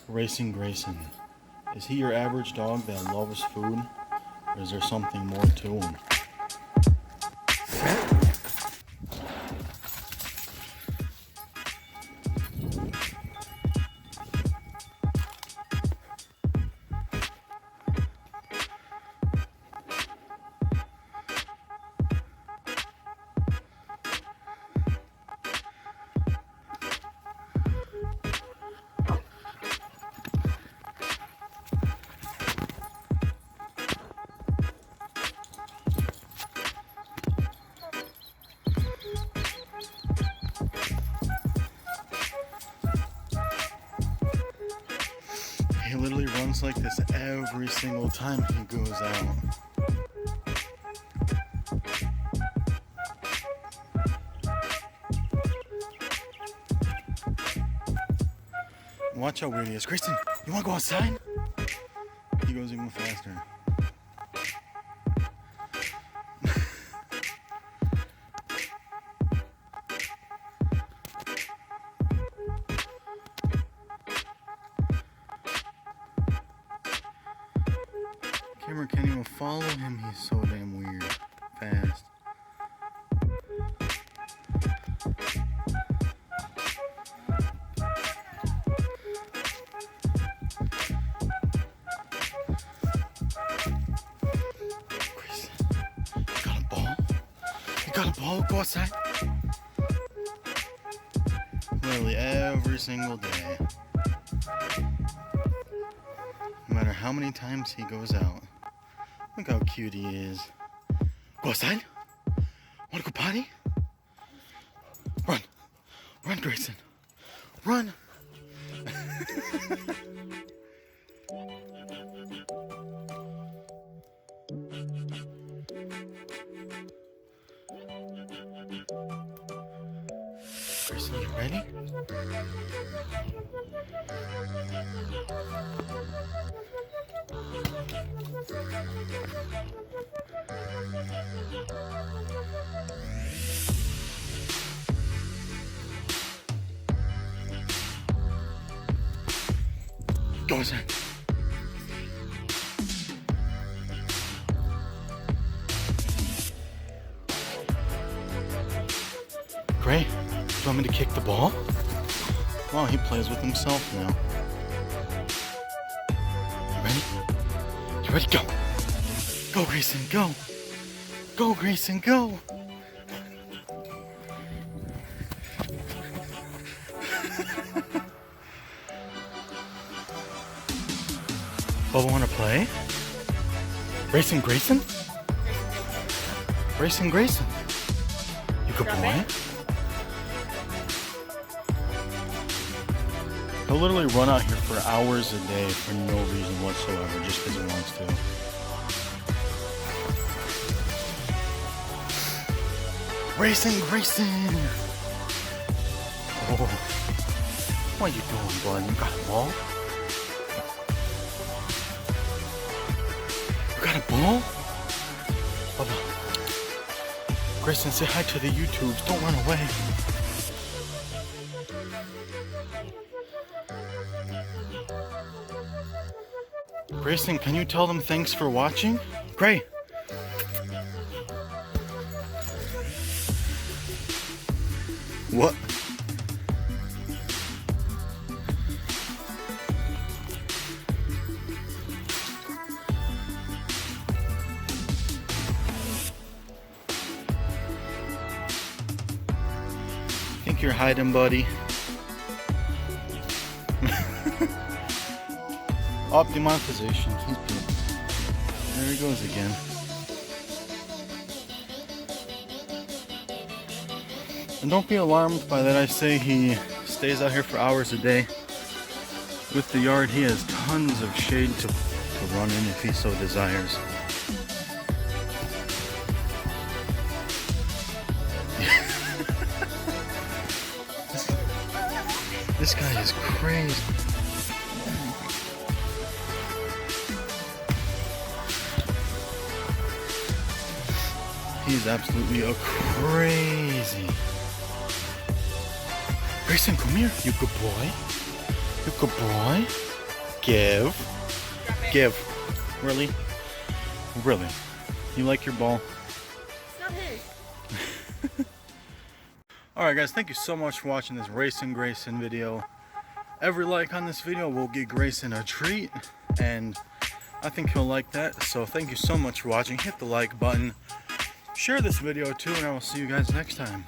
Racin Grayson. Is he your average dog that loves food? Or is there something more to him? He literally runs like this every single time he goes out. Watch how weird he is. Grayson, you wanna go outside? He goes even faster. Camera can't even follow him. He's so damn weird. Fast. Grayson, you got a ball? You got a ball? Go outside. Literally every single day. No matter how many times he goes out. Look how cute he is. Go outside? Wanna go potty? Run. Run, Grayson. Run. Grayson, you ready? Go inside. Gray, do you want me to kick the ball? Wow, he plays with himself now. You ready? You ready? Go! Go, Grayson, go! Go, Grayson, go! Bubba, wanna play? Racin Grayson? Racin Grayson. You good boy? He'll literally run out here for hours a day for no reason whatsoever, just because he wants to. Racin Grayson! Oh. What are you doing, bud? You got a ball? You got a ball? Bubba. Grayson, say hi to the YouTubes. Don't run away. Grayson, can you tell them thanks for watching? Gray. What? Think you're hiding, buddy? Up demonetization. He's good. There he goes again. And don't be alarmed by that I say he stays out here for hours a day. With the yard, he has tons of shade to run in if he so desires. This guy is crazy. He's absolutely a crazy. Grayson, come here, you good boy. You good boy. Give. Give. Really? Really? You like your ball? It's not his. Alright guys, thank you so much for watching this Racin Grayson video. Every like on this video will get Grayson a treat, and I think he'll like that. So thank you so much for watching. Hit the like button. Share this video too, and I will see you guys next time.